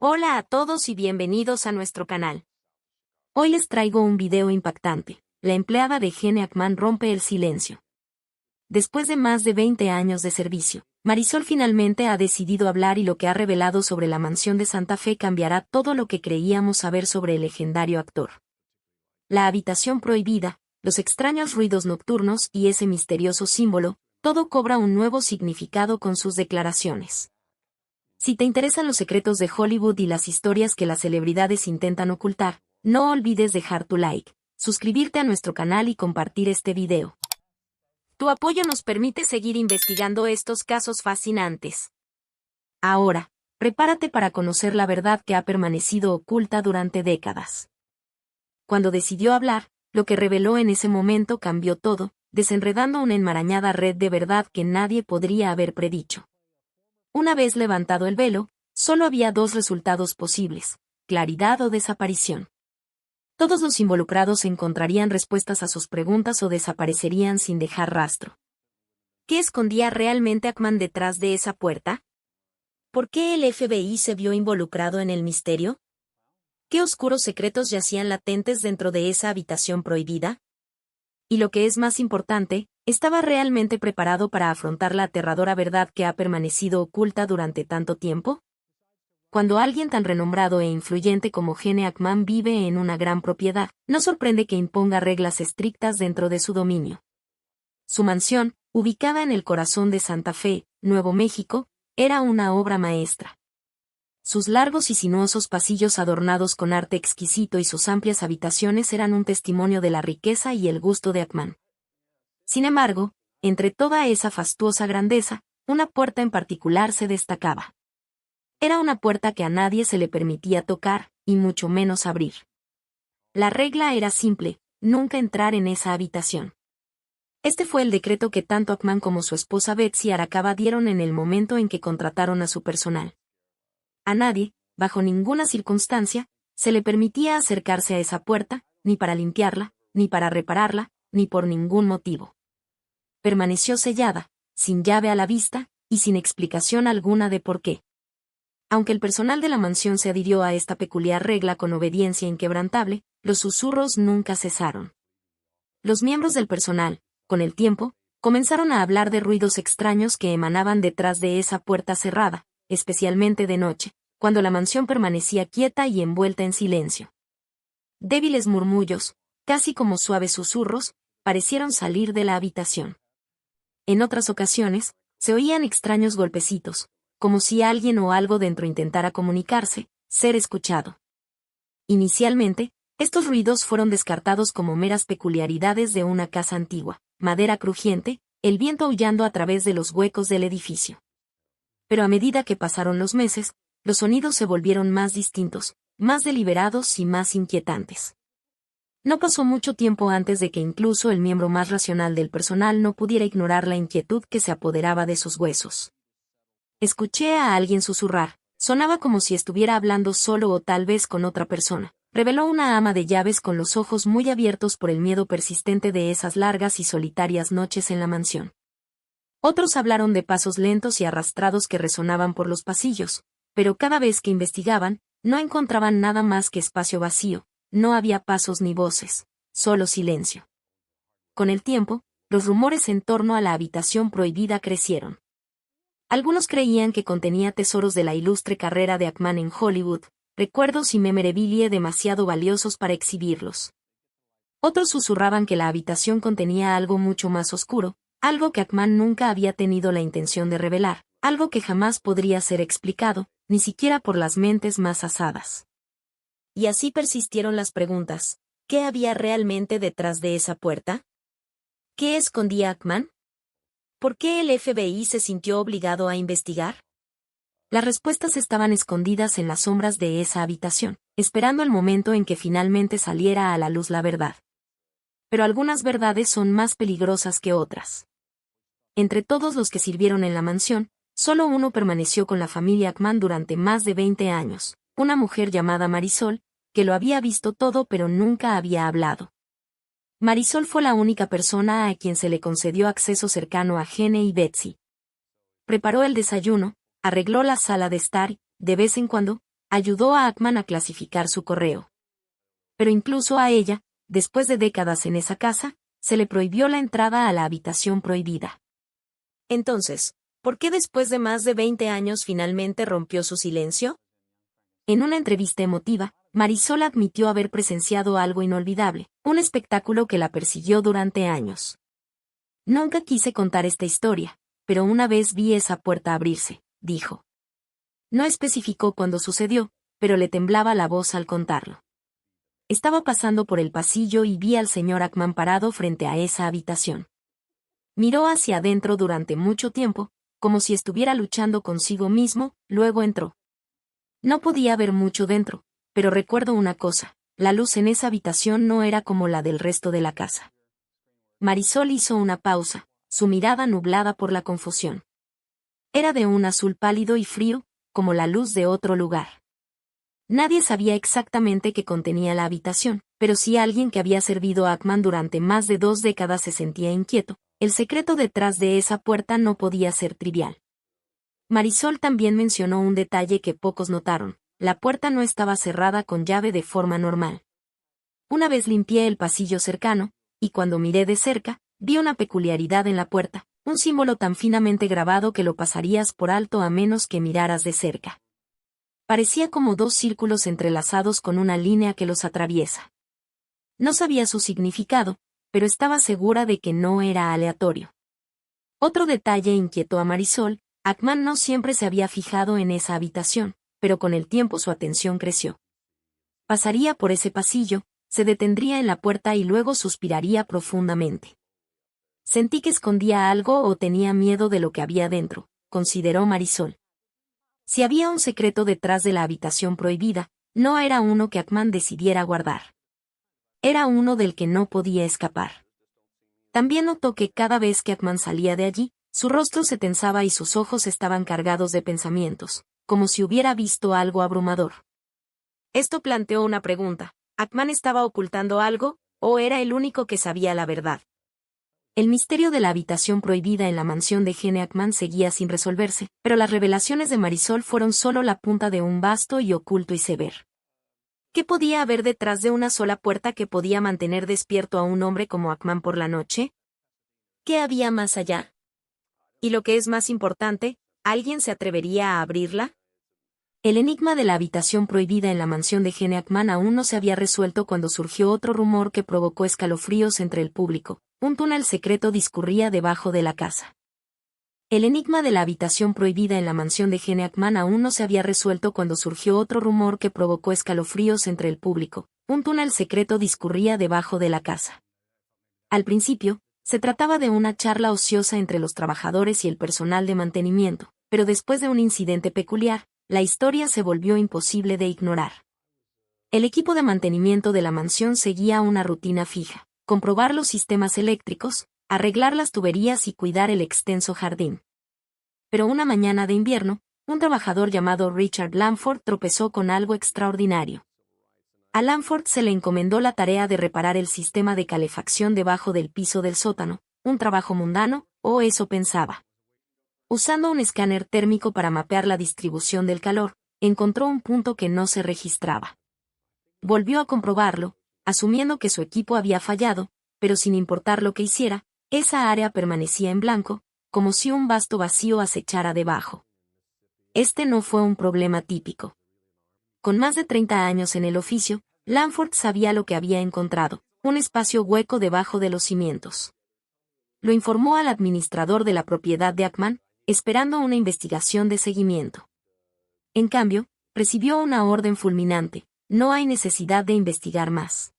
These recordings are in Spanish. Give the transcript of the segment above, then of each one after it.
Hola a todos y bienvenidos a nuestro canal. Hoy les traigo un video impactante. La empleada de Gene Hackman rompe el silencio. Después de más de 20 años de servicio, Marisol finalmente ha decidido hablar y lo que ha revelado sobre la mansión de Santa Fe cambiará todo lo que creíamos saber sobre el legendario actor. La habitación prohibida, los extraños ruidos nocturnos y ese misterioso símbolo, todo cobra un nuevo significado con sus declaraciones. Si te interesan los secretos de Hollywood y las historias que las celebridades intentan ocultar, no olvides dejar tu like, suscribirte a nuestro canal y compartir este video. Tu apoyo nos permite seguir investigando estos casos fascinantes. Ahora, prepárate para conocer la verdad que ha permanecido oculta durante décadas. Cuando decidió hablar, lo que reveló en ese momento cambió todo, desenredando una enmarañada red de verdad que nadie podría haber predicho. Una vez levantado el velo, solo había dos resultados posibles: claridad o desaparición. Todos los involucrados encontrarían respuestas a sus preguntas o desaparecerían sin dejar rastro. ¿Qué escondía realmente Hackman detrás de esa puerta? ¿Por qué el FBI se vio involucrado en el misterio? ¿Qué oscuros secretos yacían latentes dentro de esa habitación prohibida? Y lo que es más importante, ¿estaba realmente preparado para afrontar la aterradora verdad que ha permanecido oculta durante tanto tiempo? Cuando alguien tan renombrado e influyente como Gene Hackman vive en una gran propiedad, no sorprende que imponga reglas estrictas dentro de su dominio. Su mansión, ubicada en el corazón de Santa Fe, Nuevo México, era una obra maestra. Sus largos y sinuosos pasillos adornados con arte exquisito y sus amplias habitaciones eran un testimonio de la riqueza y el gusto de Hackman. Sin embargo, entre toda esa fastuosa grandeza, una puerta en particular se destacaba. Era una puerta que a nadie se le permitía tocar, y mucho menos abrir. La regla era simple: nunca entrar en esa habitación. Este fue el decreto que tanto Hackman como su esposa Betsy Arakawa dieron en el momento en que contrataron a su personal. A nadie, bajo ninguna circunstancia, se le permitía acercarse a esa puerta, ni para limpiarla, ni para repararla, ni por ningún motivo. Permaneció sellada, sin llave a la vista, y sin explicación alguna de por qué. Aunque el personal de la mansión se adhirió a esta peculiar regla con obediencia inquebrantable, los susurros nunca cesaron. Los miembros del personal, con el tiempo, comenzaron a hablar de ruidos extraños que emanaban detrás de esa puerta cerrada, especialmente de noche, cuando la mansión permanecía quieta y envuelta en silencio. Débiles murmullos, casi como suaves susurros, parecieron salir de la habitación. En otras ocasiones, se oían extraños golpecitos, como si alguien o algo dentro intentara comunicarse, ser escuchado. Inicialmente, estos ruidos fueron descartados como meras peculiaridades de una casa antigua, madera crujiente, el viento aullando a través de los huecos del edificio. Pero a medida que pasaron los meses, los sonidos se volvieron más distintos, más deliberados y más inquietantes. No pasó mucho tiempo antes de que incluso el miembro más racional del personal no pudiera ignorar la inquietud que se apoderaba de sus huesos. Escuché a alguien susurrar, sonaba como si estuviera hablando solo o tal vez con otra persona, reveló una ama de llaves con los ojos muy abiertos por el miedo persistente de esas largas y solitarias noches en la mansión. Otros hablaron de pasos lentos y arrastrados que resonaban por los pasillos, pero cada vez que investigaban, no encontraban nada más que espacio vacío, no había pasos ni voces, solo silencio. Con el tiempo, los rumores en torno a la habitación prohibida crecieron. Algunos creían que contenía tesoros de la ilustre carrera de Hackman en Hollywood, recuerdos y memorabilia demasiado valiosos para exhibirlos. Otros susurraban que la habitación contenía algo mucho más oscuro, algo que Hackman nunca había tenido la intención de revelar, algo que jamás podría ser explicado, ni siquiera por las mentes más asadas. Y así persistieron las preguntas: ¿qué había realmente detrás de esa puerta? ¿Qué escondía Hackman? ¿Por qué el FBI se sintió obligado a investigar? Las respuestas estaban escondidas en las sombras de esa habitación, esperando el momento en que finalmente saliera a la luz la verdad. Pero algunas verdades son más peligrosas que otras. Entre todos los que sirvieron en la mansión, solo uno permaneció con la familia Hackman durante más de 20 años, una mujer llamada Marisol, que lo había visto todo pero nunca había hablado. Marisol fue la única persona a quien se le concedió acceso cercano a Gene y Betsy. Preparó el desayuno, arregló la sala de estar y, de vez en cuando, ayudó a Ackman a clasificar su correo. Pero incluso a ella, después de décadas en esa casa, se le prohibió la entrada a la habitación prohibida. Entonces, ¿por qué después de más de 20 años finalmente rompió su silencio? En una entrevista emotiva, Marisol admitió haber presenciado algo inolvidable, un espectáculo que la persiguió durante años. Nunca quise contar esta historia, pero una vez vi esa puerta abrirse, dijo. No especificó cuándo sucedió, pero le temblaba la voz al contarlo. Estaba pasando por el pasillo y vi al señor Ackman parado frente a esa habitación. Miró hacia adentro durante mucho tiempo, como si estuviera luchando consigo mismo, luego entró. No podía ver mucho dentro, pero recuerdo una cosa, la luz en esa habitación no era como la del resto de la casa. Marisol hizo una pausa, su mirada nublada por la confusión. Era de un azul pálido y frío, como la luz de otro lugar. Nadie sabía exactamente qué contenía la habitación, pero si alguien que había servido a Ackman durante más de 2 décadas se sentía inquieto, el secreto detrás de esa puerta no podía ser trivial. Marisol también mencionó un detalle que pocos notaron, la puerta no estaba cerrada con llave de forma normal. Una vez limpié el pasillo cercano, y cuando miré de cerca, vi una peculiaridad en la puerta, un símbolo tan finamente grabado que lo pasarías por alto a menos que miraras de cerca. Parecía como 2 círculos entrelazados con una línea que los atraviesa. No sabía su significado, pero estaba segura de que no era aleatorio. Otro detalle inquietó a Marisol, Ackman no siempre se había fijado en esa habitación, pero con el tiempo su atención creció. Pasaría por ese pasillo, se detendría en la puerta y luego suspiraría profundamente. Sentí que escondía algo o tenía miedo de lo que había dentro, consideró Marisol. Si había un secreto detrás de la habitación prohibida, no era uno que Ackman decidiera guardar. Era uno del que no podía escapar. También notó que cada vez que Ackman salía de allí, su rostro se tensaba y sus ojos estaban cargados de pensamientos, como si hubiera visto algo abrumador. Esto planteó una pregunta, ¿Ackman estaba ocultando algo, o era el único que sabía la verdad? El misterio de la habitación prohibida en la mansión de Gene Ackman seguía sin resolverse, pero las revelaciones de Marisol fueron solo la punta de un vasto y oculto iceberg. ¿Qué podía haber detrás de una sola puerta que podía mantener despierto a un hombre como Ackman por la noche? ¿Qué había más allá? Y lo que es más importante, ¿alguien se atrevería a abrirla? El enigma de la habitación prohibida en la mansión de Gene Ackman aún no se había resuelto cuando surgió otro rumor que provocó escalofríos entre el público. Un túnel secreto discurría debajo de la casa. El enigma de la habitación prohibida en la mansión de Gene Ackman aún no se había resuelto cuando surgió otro rumor que provocó escalofríos entre el público. Un túnel secreto discurría debajo de la casa. Al principio, se trataba de una charla ociosa entre los trabajadores y el personal de mantenimiento, pero después de un incidente peculiar, la historia se volvió imposible de ignorar. El equipo de mantenimiento de la mansión seguía una rutina fija: comprobar los sistemas eléctricos, arreglar las tuberías y cuidar el extenso jardín. Pero una mañana de invierno, un trabajador llamado Richard Lamford tropezó con algo extraordinario. A Lamford se le encomendó la tarea de reparar el sistema de calefacción debajo del piso del sótano, un trabajo mundano, o eso pensaba. Usando un escáner térmico para mapear la distribución del calor, encontró un punto que no se registraba. Volvió a comprobarlo, asumiendo que su equipo había fallado, pero sin importar lo que hiciera, esa área permanecía en blanco, como si un vasto vacío acechara debajo. Este no fue un problema típico. Con más de 30 años en el oficio, Lamford sabía lo que había encontrado: un espacio hueco debajo de los cimientos. Lo informó al administrador de la propiedad de Ackman, esperando una investigación de seguimiento. En cambio, recibió una orden fulminante: no hay necesidad de investigar más.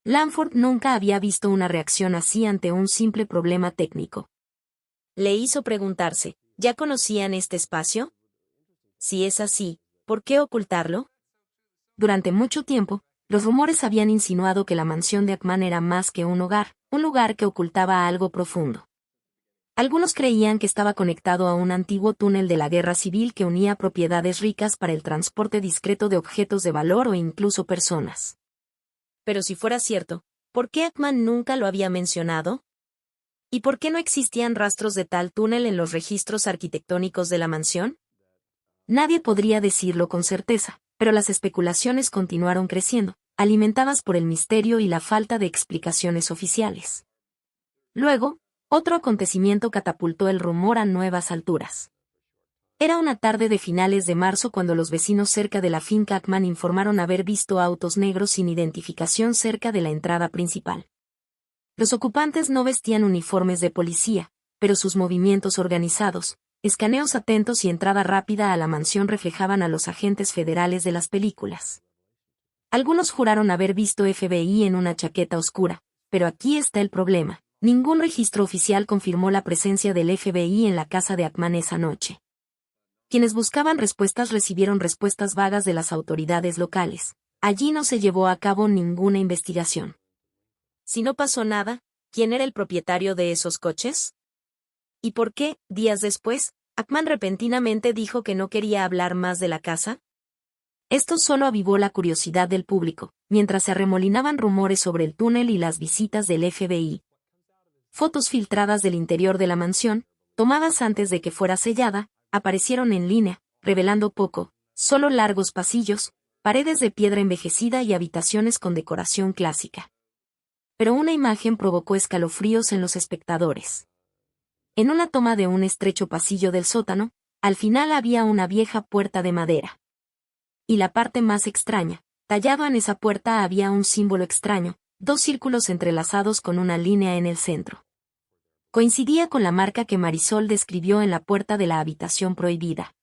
Lamford nunca había visto una reacción así ante un simple problema técnico. Le hizo preguntarse, ¿ya conocían este espacio? Si es así, ¿por qué ocultarlo? Durante mucho tiempo, los rumores habían insinuado que la mansión de Ackman era más que un hogar, un lugar que ocultaba algo profundo. Algunos creían que estaba conectado a un antiguo túnel de la guerra civil que unía propiedades ricas para el transporte discreto de objetos de valor o incluso personas. Pero si fuera cierto, ¿por qué Ackman nunca lo había mencionado? ¿Y por qué no existían rastros de tal túnel en los registros arquitectónicos de la mansión? Nadie podría decirlo con certeza, Pero las especulaciones continuaron creciendo, alimentadas por el misterio y la falta de explicaciones oficiales. Luego, otro acontecimiento catapultó el rumor a nuevas alturas. Era una tarde de finales de marzo cuando los vecinos cerca de la finca Ackman informaron haber visto autos negros sin identificación cerca de la entrada principal. Los ocupantes no vestían uniformes de policía, pero sus movimientos organizados, escaneos atentos y entrada rápida a la mansión reflejaban a los agentes federales de las películas. Algunos juraron haber visto FBI en una chaqueta oscura, pero aquí está el problema. Ningún registro oficial confirmó la presencia del FBI en la casa de Ackman esa noche. Quienes buscaban respuestas recibieron respuestas vagas de las autoridades locales. Allí no se llevó a cabo ninguna investigación. Si no pasó nada, ¿quién era el propietario de esos coches? ¿Y por qué, días después, Ackman repentinamente dijo que no quería hablar más de la casa? Esto solo avivó la curiosidad del público, mientras se arremolinaban rumores sobre el túnel y las visitas del FBI. Fotos filtradas del interior de la mansión, tomadas antes de que fuera sellada, aparecieron en línea, revelando poco, solo largos pasillos, paredes de piedra envejecida y habitaciones con decoración clásica. Pero una imagen provocó escalofríos en los espectadores. En una toma de un estrecho pasillo del sótano, al final había una vieja puerta de madera. Y la parte más extraña, tallado en esa puerta había un símbolo extraño, dos círculos entrelazados con una línea en el centro. Coincidía con la marca que Marisol describió en la puerta de la habitación prohibida.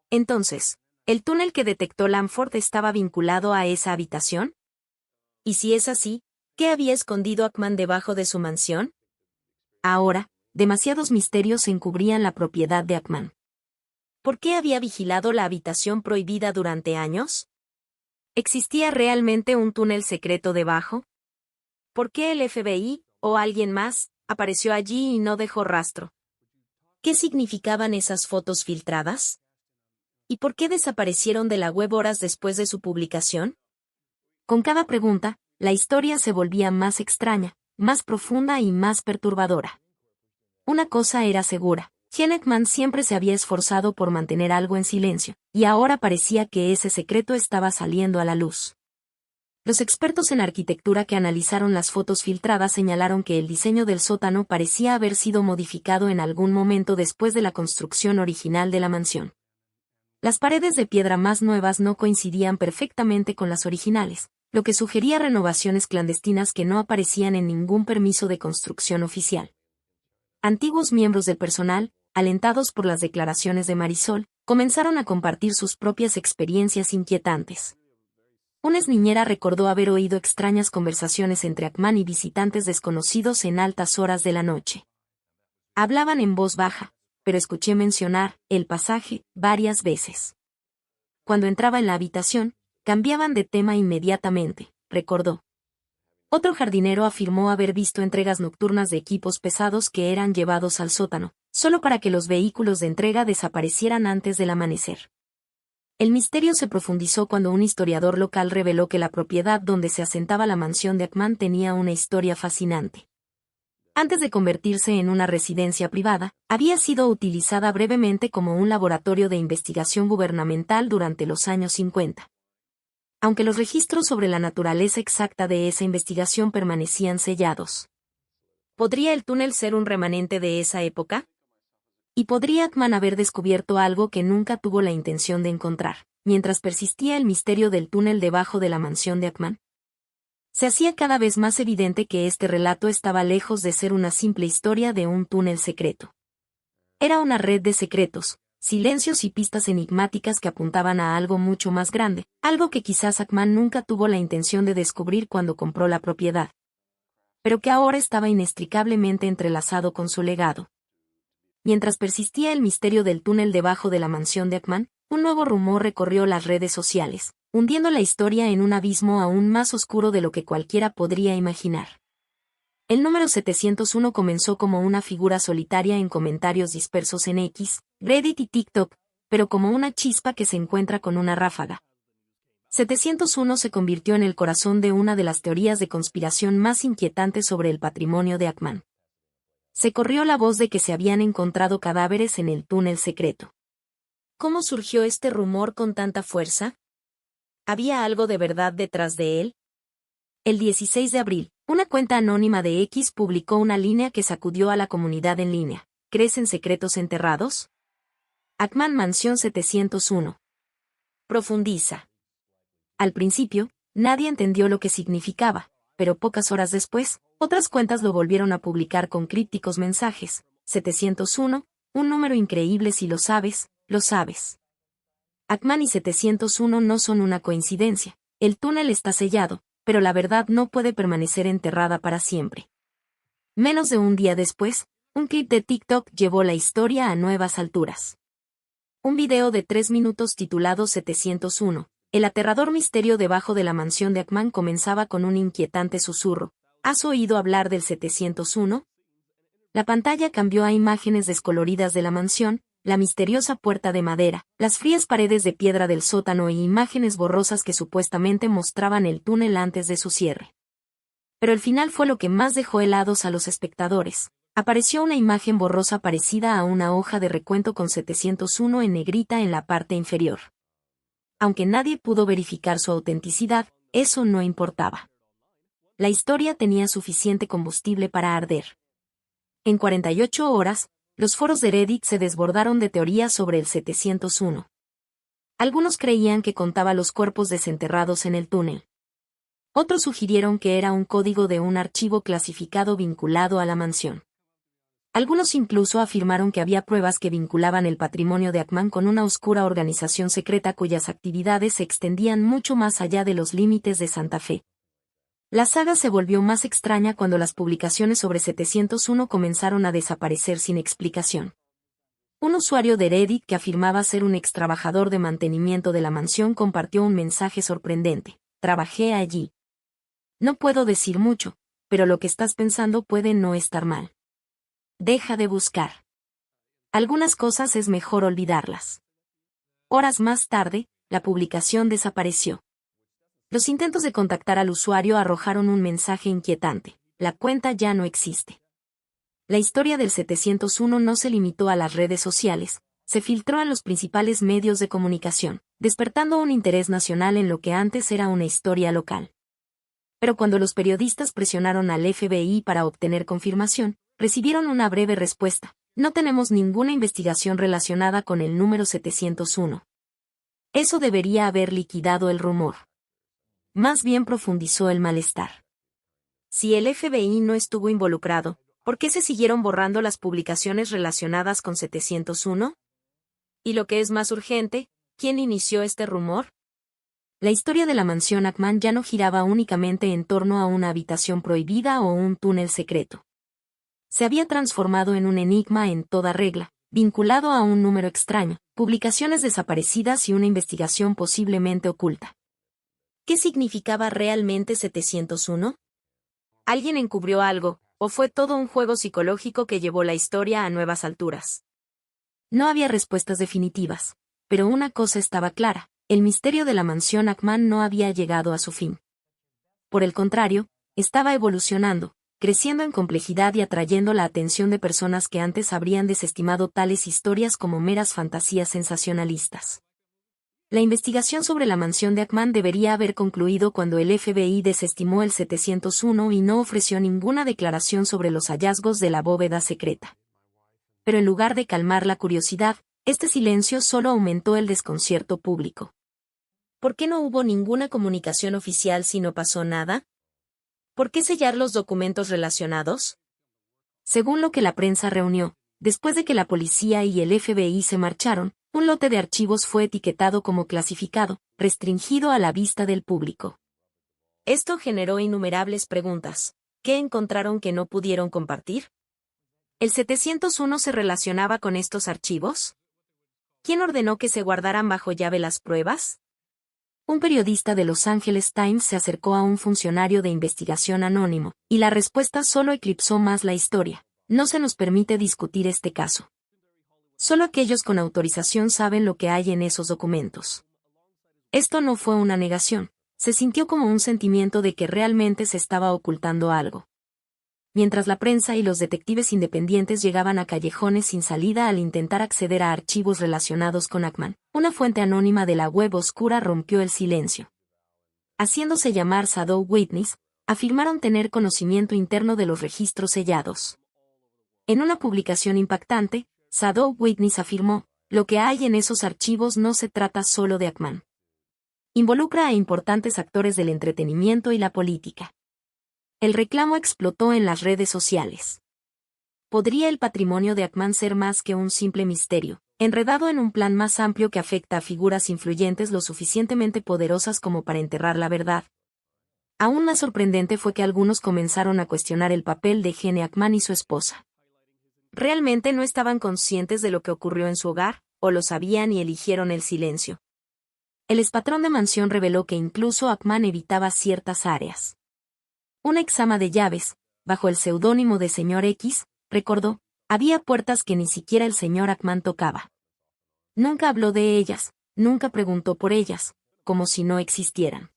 Entonces, ¿el túnel que detectó Lamford estaba vinculado a esa habitación? Y si es así, ¿qué había escondido Ackman debajo de su mansión? Ahora, demasiados misterios encubrían la propiedad de Ackman. ¿Por qué había vigilado la habitación prohibida durante años? ¿Existía realmente un túnel secreto debajo? ¿Por qué el FBI, o alguien más, apareció allí y no dejó rastro? ¿Qué significaban esas fotos filtradas? ¿Y por qué desaparecieron de la web horas después de su publicación? Con cada pregunta, la historia se volvía más extraña, más profunda y más perturbadora. Una cosa era segura. Gene Hackman siempre se había esforzado por mantener algo en silencio, y ahora parecía que ese secreto estaba saliendo a la luz. Los expertos en arquitectura que analizaron las fotos filtradas señalaron que el diseño del sótano parecía haber sido modificado en algún momento después de la construcción original de la mansión. Las paredes de piedra más nuevas no coincidían perfectamente con las originales, lo que sugería renovaciones clandestinas que no aparecían en ningún permiso de construcción oficial. Antiguos miembros del personal, alentados por las declaraciones de Marisol, comenzaron a compartir sus propias experiencias inquietantes. Una exniñera recordó haber oído extrañas conversaciones entre Ackman y visitantes desconocidos en altas horas de la noche. Hablaban en voz baja, pero escuché mencionar el pasaje varias veces. Cuando entraba en la habitación, cambiaban de tema inmediatamente, recordó. Otro jardinero afirmó haber visto entregas nocturnas de equipos pesados que eran llevados al sótano, solo para que los vehículos de entrega desaparecieran antes del amanecer. El misterio se profundizó cuando un historiador local reveló que la propiedad donde se asentaba la mansión de Ackman tenía una historia fascinante. Antes de convertirse en una residencia privada, había sido utilizada brevemente como un laboratorio de investigación gubernamental durante los años 50. Aunque los registros sobre la naturaleza exacta de esa investigación permanecían sellados. ¿Podría el túnel ser un remanente de esa época? ¿Y podría Ackman haber descubierto algo que nunca tuvo la intención de encontrar, mientras persistía el misterio del túnel debajo de la mansión de Ackman? Se hacía cada vez más evidente que este relato estaba lejos de ser una simple historia de un túnel secreto. Era una red de secretos, silencios y pistas enigmáticas que apuntaban a algo mucho más grande, algo que quizás Ackman nunca tuvo la intención de descubrir cuando compró la propiedad. Pero que ahora estaba inextricablemente entrelazado con su legado. Mientras persistía el misterio del túnel debajo de la mansión de Ackman, un nuevo rumor recorrió las redes sociales, hundiendo la historia en un abismo aún más oscuro de lo que cualquiera podría imaginar. El número 701 comenzó como una figura solitaria en comentarios dispersos en X, Reddit y TikTok, pero como una chispa que se encuentra con una ráfaga. 701 se convirtió en el corazón de una de las teorías de conspiración más inquietantes sobre el patrimonio de Ackman. Se corrió la voz de que se habían encontrado cadáveres en el túnel secreto. ¿Cómo surgió este rumor con tanta fuerza? ¿Había algo de verdad detrás de él? El 16 de abril, una cuenta anónima de X publicó una línea que sacudió a la comunidad en línea. ¿Crees en secretos enterrados? Ackman Mansión 701. Profundiza. Al principio, nadie entendió lo que significaba, pero pocas horas después, otras cuentas lo volvieron a publicar con crípticos mensajes. 701, un número increíble si lo sabes, lo sabes. Ackman y 701 no son una coincidencia. El túnel está sellado, pero la verdad no puede permanecer enterrada para siempre. Menos de un día después, un clip de TikTok llevó la historia a nuevas alturas. Un video de 3 minutos titulado 701, el aterrador misterio debajo de la mansión de Ackman comenzaba con un inquietante susurro. ¿Has oído hablar del 701? La pantalla cambió a imágenes descoloridas de la mansión, la misteriosa puerta de madera, las frías paredes de piedra del sótano e imágenes borrosas que supuestamente mostraban el túnel antes de su cierre. Pero el final fue lo que más dejó helados a los espectadores. Apareció una imagen borrosa parecida a una hoja de recuento con 701 en negrita en la parte inferior. Aunque nadie pudo verificar su autenticidad, eso no importaba. La historia tenía suficiente combustible para arder. En 48 horas, los foros de Reddit se desbordaron de teorías sobre el 701. Algunos creían que contaba los cuerpos desenterrados en el túnel. Otros sugirieron que era un código de un archivo clasificado vinculado a la mansión. Algunos incluso afirmaron que había pruebas que vinculaban el patrimonio de Ackman con una oscura organización secreta cuyas actividades se extendían mucho más allá de los límites de Santa Fe. La saga se volvió más extraña cuando las publicaciones sobre 701 comenzaron a desaparecer sin explicación. Un usuario de Reddit que afirmaba ser un extrabajador de mantenimiento de la mansión compartió un mensaje sorprendente. Trabajé allí. No puedo decir mucho, pero lo que estás pensando puede no estar mal. Deja de buscar. Algunas cosas es mejor olvidarlas. Horas más tarde, la publicación desapareció. Los intentos de contactar al usuario arrojaron un mensaje inquietante. La cuenta ya no existe. La historia del 701 no se limitó a las redes sociales, se filtró en los principales medios de comunicación, despertando un interés nacional en lo que antes era una historia local. Pero cuando los periodistas presionaron al FBI para obtener confirmación, recibieron una breve respuesta. No tenemos ninguna investigación relacionada con el número 701. Eso debería haber liquidado el rumor. Más bien profundizó el malestar. Si el FBI no estuvo involucrado, ¿por qué se siguieron borrando las publicaciones relacionadas con 701? Y lo que es más urgente, ¿quién inició este rumor? La historia de la mansión Ackman ya no giraba únicamente en torno a una habitación prohibida o un túnel secreto. Se había transformado en un enigma en toda regla, vinculado a un número extraño, publicaciones desaparecidas y una investigación posiblemente oculta. ¿Qué significaba realmente 701? ¿Alguien encubrió algo, o fue todo un juego psicológico que llevó la historia a nuevas alturas? No había respuestas definitivas, pero una cosa estaba clara, el misterio de la mansión Ackman no había llegado a su fin. Por el contrario, estaba evolucionando, creciendo en complejidad y atrayendo la atención de personas que antes habrían desestimado tales historias como meras fantasías sensacionalistas. La investigación sobre la mansión de Ackman debería haber concluido cuando el FBI desestimó el 701 y no ofreció ninguna declaración sobre los hallazgos de la bóveda secreta. Pero en lugar de calmar la curiosidad, este silencio solo aumentó el desconcierto público. ¿Por qué no hubo ninguna comunicación oficial si no pasó nada? ¿Por qué sellar los documentos relacionados? Según lo que la prensa reunió, después de que la policía y el FBI se marcharon, un lote de archivos fue etiquetado como clasificado, restringido a la vista del público. Esto generó innumerables preguntas. ¿Qué encontraron que no pudieron compartir? ¿El 701 se relacionaba con estos archivos? ¿Quién ordenó que se guardaran bajo llave las pruebas? Un periodista de Los Angeles Times se acercó a un funcionario de investigación anónimo, y la respuesta solo eclipsó más la historia. No se nos permite discutir este caso. Solo aquellos con autorización saben lo que hay en esos documentos. Esto no fue una negación, se sintió como un sentimiento de que realmente se estaba ocultando algo. Mientras la prensa y los detectives independientes llegaban a callejones sin salida al intentar acceder a archivos relacionados con Ackman, una fuente anónima de la web oscura rompió el silencio. haciéndose llamar Shadow Witness, afirmaron tener conocimiento interno de los registros sellados. En una publicación impactante, Shadow Witness afirmó, lo que hay en esos archivos no se trata solo de Ackman. Involucra a importantes actores del entretenimiento y la política. El reclamo explotó en las redes sociales. ¿Podría el patrimonio de Ackman ser más que un simple misterio, enredado en un plan más amplio que afecta a figuras influyentes lo suficientemente poderosas como para enterrar la verdad? Aún más sorprendente fue que algunos comenzaron a cuestionar el papel de Gene Hackman y su esposa. ¿Realmente no estaban conscientes de lo que ocurrió en su hogar, o lo sabían y eligieron el silencio? El expatrón de mansión reveló que incluso Hackman evitaba ciertas áreas. Una exama de llaves, bajo el seudónimo de Sr. X, recordó, había puertas que ni siquiera el Sr. Hackman tocaba. Nunca habló de ellas, nunca preguntó por ellas, como si no existieran.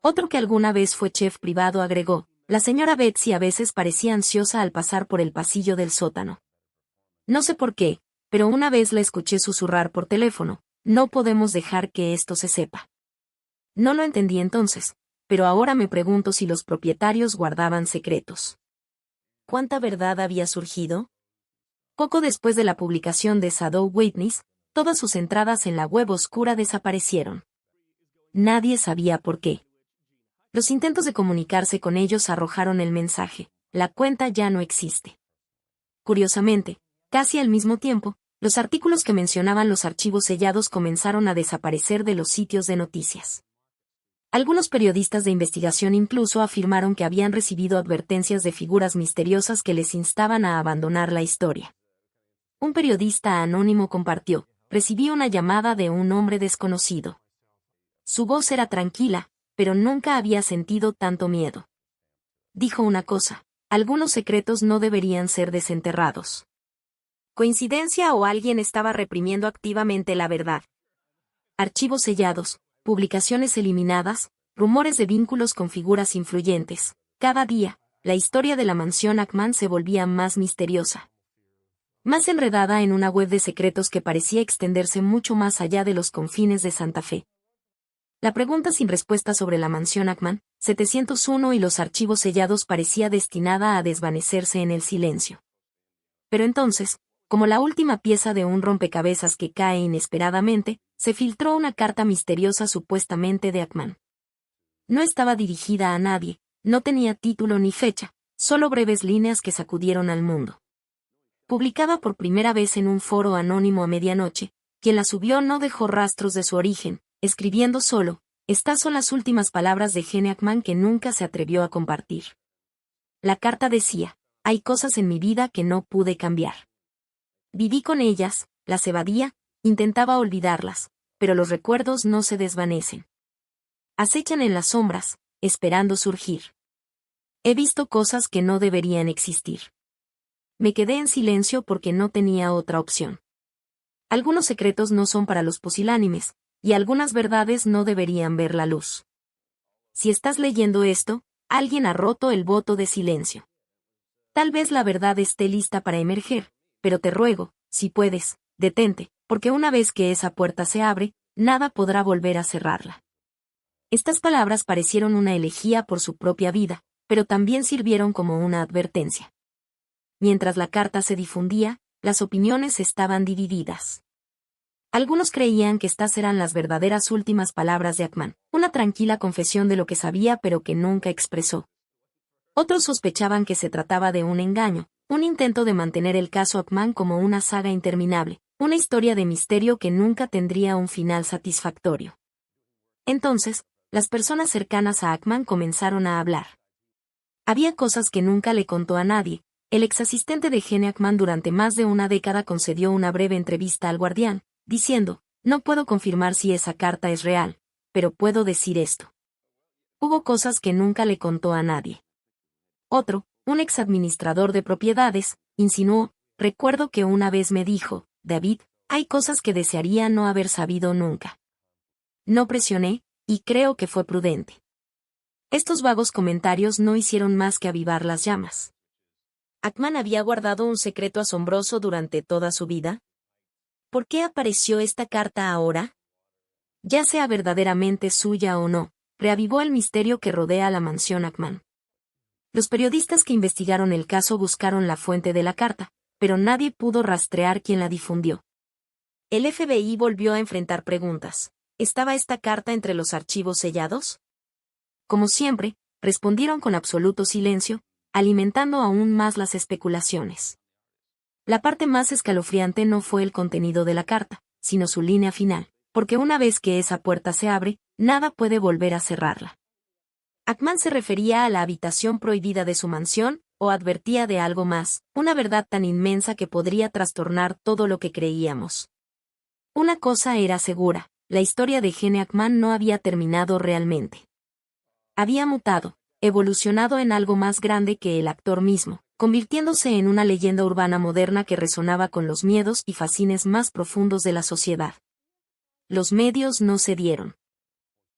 Otro que alguna vez fue chef privado agregó, la señora Betsy a veces parecía ansiosa al pasar por el pasillo del sótano. No sé por qué, pero una vez la escuché susurrar por teléfono, no podemos dejar que esto se sepa. No lo entendí entonces, pero ahora me pregunto si los propietarios guardaban secretos. ¿Cuánta verdad había surgido? Poco después de la publicación de Shadow Witness, todas sus entradas en la web oscura desaparecieron. Nadie sabía por qué. Los intentos de comunicarse con ellos arrojaron el mensaje, la cuenta ya no existe. Curiosamente, casi al mismo tiempo, los artículos que mencionaban los archivos sellados comenzaron a desaparecer de los sitios de noticias. Algunos periodistas de investigación incluso afirmaron que habían recibido advertencias de figuras misteriosas que les instaban a abandonar la historia. Un periodista anónimo compartió, recibí una llamada de un hombre desconocido. Su voz era tranquila, pero nunca había sentido tanto miedo. Dijo una cosa, algunos secretos no deberían ser desenterrados. ¿Coincidencia o alguien estaba reprimiendo activamente la verdad? Archivos sellados, publicaciones eliminadas, rumores de vínculos con figuras influyentes. Cada día, la historia de la mansión Hackman se volvía más misteriosa. Más enredada en una web de secretos que parecía extenderse mucho más allá de los confines de Santa Fe. La pregunta sin respuesta sobre la mansión Hackman, 701 y los archivos sellados parecía destinada a desvanecerse en el silencio. Pero entonces, como la última pieza de un rompecabezas que cae inesperadamente, se filtró una carta misteriosa supuestamente de Hackman. No estaba dirigida a nadie, no tenía título ni fecha, solo breves líneas que sacudieron al mundo. Publicada por primera vez en un foro anónimo a medianoche, quien la subió no dejó rastros de su origen, escribiendo solo, estas son las últimas palabras de Gene Hackman que nunca se atrevió a compartir. La carta decía, hay cosas en mi vida que no pude cambiar. Viví con ellas, las evadía, intentaba olvidarlas, pero los recuerdos no se desvanecen. Acechan en las sombras, esperando surgir. He visto cosas que no deberían existir. Me quedé en silencio porque no tenía otra opción. Algunos secretos no son para los pusilánimes, y algunas verdades no deberían ver la luz. Si estás leyendo esto, alguien ha roto el voto de silencio. Tal vez la verdad esté lista para emerger, pero te ruego, si puedes, detente, porque una vez que esa puerta se abre, nada podrá volver a cerrarla. Estas palabras parecieron una elegía por su propia vida, pero también sirvieron como una advertencia. Mientras la carta se difundía, las opiniones estaban divididas. Algunos creían que estas eran las verdaderas últimas palabras de Hackman, una tranquila confesión de lo que sabía pero que nunca expresó. Otros sospechaban que se trataba de un engaño, un intento de mantener el caso Hackman como una saga interminable, una historia de misterio que nunca tendría un final satisfactorio. Entonces, las personas cercanas a Hackman comenzaron a hablar. Había cosas que nunca le contó a nadie. El exasistente de Gene Hackman durante más de una década concedió una breve entrevista al Guardián, diciendo, no puedo confirmar si esa carta es real, pero puedo decir esto. Hubo cosas que nunca le contó a nadie. Otro, un exadministrador de propiedades, insinuó, recuerdo que una vez me dijo, David, hay cosas que desearía no haber sabido nunca. No presioné, y creo que fue prudente. Estos vagos comentarios no hicieron más que avivar las llamas. ¿Hackman había guardado un secreto asombroso durante toda su vida? ¿Por qué apareció esta carta ahora? Ya sea verdaderamente suya o no, reavivó el misterio que rodea a la mansión Ackman. Los periodistas que investigaron el caso buscaron la fuente de la carta, pero nadie pudo rastrear quién la difundió. El FBI volvió a enfrentar preguntas. ¿Estaba esta carta entre los archivos sellados? Como siempre, respondieron con absoluto silencio, alimentando aún más las especulaciones. La parte más escalofriante no fue el contenido de la carta, sino su línea final, porque una vez que esa puerta se abre, nada puede volver a cerrarla. Ackman se refería a la habitación prohibida de su mansión, o advertía de algo más, una verdad tan inmensa que podría trastornar todo lo que creíamos. Una cosa era segura, la historia de Gene Hackman no había terminado realmente. Había mutado, evolucionado en algo más grande que el actor mismo, convirtiéndose en una leyenda urbana moderna que resonaba con los miedos y fascines más profundos de la sociedad. Los medios no cedieron.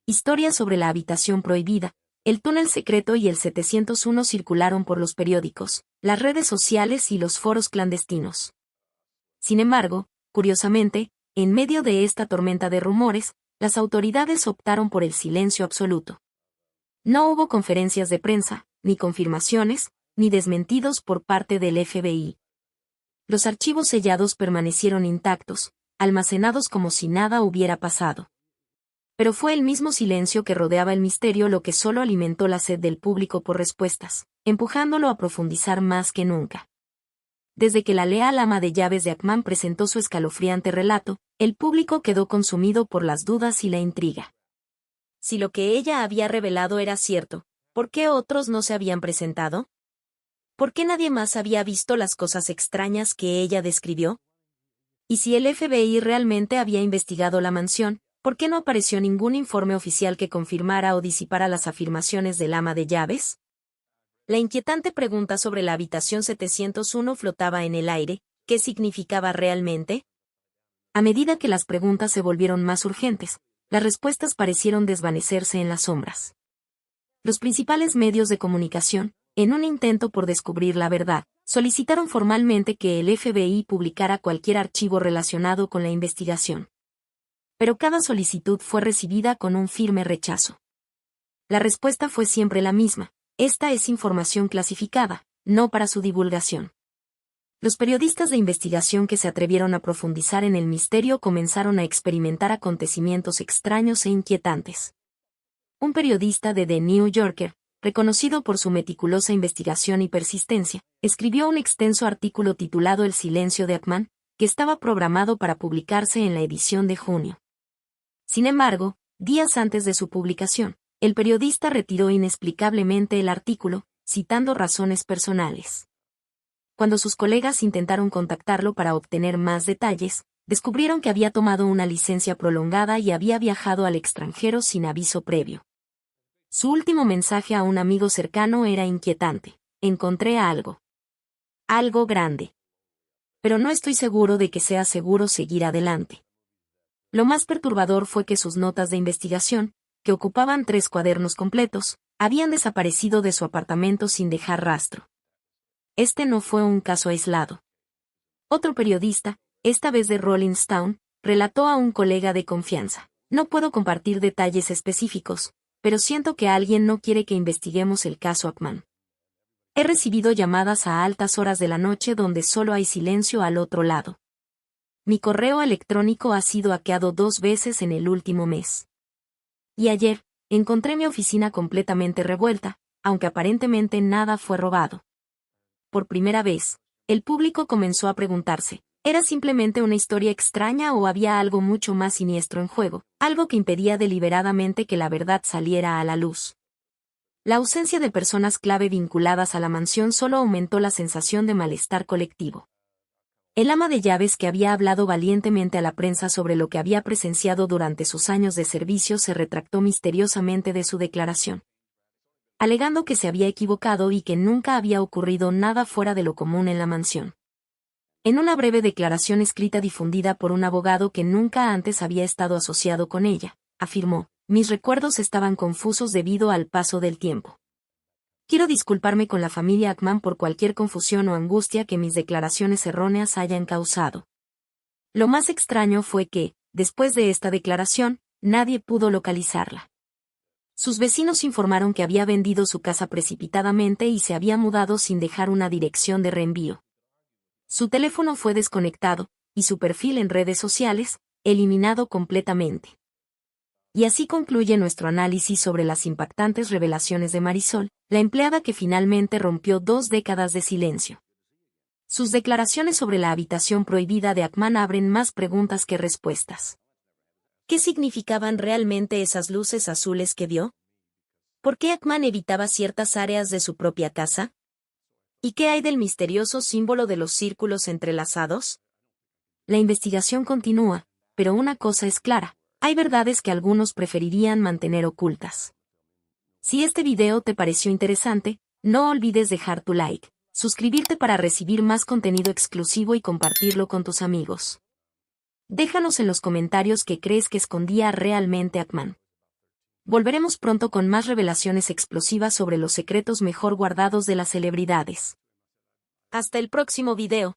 Historias sobre la habitación prohibida, el túnel secreto y el 701 circularon por los periódicos, las redes sociales y los foros clandestinos. Sin embargo, curiosamente, en medio de esta tormenta de rumores, las autoridades optaron por el silencio absoluto. No hubo conferencias de prensa, ni confirmaciones, ni desmentidos por parte del FBI. Los archivos sellados permanecieron intactos, almacenados como si nada hubiera pasado. Pero fue el mismo silencio que rodeaba el misterio lo que solo alimentó la sed del público por respuestas, empujándolo a profundizar más que nunca. Desde que la leal ama de llaves de Hackman presentó su escalofriante relato, el público quedó consumido por las dudas y la intriga. Si lo que ella había revelado era cierto, ¿por qué otros no se habían presentado? ¿Por qué nadie más había visto las cosas extrañas que ella describió? Y si el FBI realmente había investigado la mansión, ¿por qué no apareció ningún informe oficial que confirmara o disipara las afirmaciones del ama de llaves? La inquietante pregunta sobre la habitación 701 flotaba en el aire. ¿Qué significaba realmente? A medida que las preguntas se volvieron más urgentes, las respuestas parecieron desvanecerse en las sombras. Los principales medios de comunicación, en un intento por descubrir la verdad, solicitaron formalmente que el FBI publicara cualquier archivo relacionado con la investigación. Pero cada solicitud fue recibida con un firme rechazo. La respuesta fue siempre la misma: esta es información clasificada, no para su divulgación. Los periodistas de investigación que se atrevieron a profundizar en el misterio comenzaron a experimentar acontecimientos extraños e inquietantes. Un periodista de The New Yorker, reconocido por su meticulosa investigación y persistencia, escribió un extenso artículo titulado El silencio de Hackman, que estaba programado para publicarse en la edición de junio. Sin embargo, días antes de su publicación, el periodista retiró inexplicablemente el artículo, citando razones personales. Cuando sus colegas intentaron contactarlo para obtener más detalles, descubrieron que había tomado una licencia prolongada y había viajado al extranjero sin aviso previo. Su último mensaje a un amigo cercano era inquietante: encontré algo. Algo grande. Pero no estoy seguro de que sea seguro seguir adelante. Lo más perturbador fue que sus notas de investigación, que ocupaban 3 cuadernos completos, habían desaparecido de su apartamento sin dejar rastro. Este no fue un caso aislado. Otro periodista, esta vez de Rolling Stone, relató a un colega de confianza: no puedo compartir detalles específicos, pero siento que alguien no quiere que investiguemos el caso Hackman. He recibido llamadas a altas horas de la noche donde solo hay silencio al otro lado. Mi correo electrónico ha sido hackeado 2 veces en el último mes. Y ayer, encontré mi oficina completamente revuelta, aunque aparentemente nada fue robado. Por primera vez, el público comenzó a preguntarse: ¿era simplemente una historia extraña o había algo mucho más siniestro en juego, algo que impedía deliberadamente que la verdad saliera a la luz? La ausencia de personas clave vinculadas a la mansión solo aumentó la sensación de malestar colectivo. El ama de llaves, que había hablado valientemente a la prensa sobre lo que había presenciado durante sus años de servicio, se retractó misteriosamente de su declaración, alegando que se había equivocado y que nunca había ocurrido nada fuera de lo común en la mansión. En una breve declaración escrita difundida por un abogado que nunca antes había estado asociado con ella, afirmó: mis recuerdos estaban confusos debido al paso del tiempo. Quiero disculparme con la familia Hackman por cualquier confusión o angustia que mis declaraciones erróneas hayan causado. Lo más extraño fue que, después de esta declaración, nadie pudo localizarla. Sus vecinos informaron que había vendido su casa precipitadamente y se había mudado sin dejar una dirección de reenvío. Su teléfono fue desconectado, y su perfil en redes sociales, eliminado completamente. Y así concluye nuestro análisis sobre las impactantes revelaciones de Marisol, la empleada que finalmente rompió 2 décadas de silencio. Sus declaraciones sobre la habitación prohibida de Ackman abren más preguntas que respuestas. ¿Qué significaban realmente esas luces azules que vio? ¿Por qué Ackman evitaba ciertas áreas de su propia casa? ¿Y qué hay del misterioso símbolo de los círculos entrelazados? La investigación continúa, pero una cosa es clara. Hay verdades que algunos preferirían mantener ocultas. Si este video te pareció interesante, no olvides dejar tu like, suscribirte para recibir más contenido exclusivo y compartirlo con tus amigos. Déjanos en los comentarios qué crees que escondía realmente Ackman. Volveremos pronto con más revelaciones explosivas sobre los secretos mejor guardados de las celebridades. Hasta el próximo video.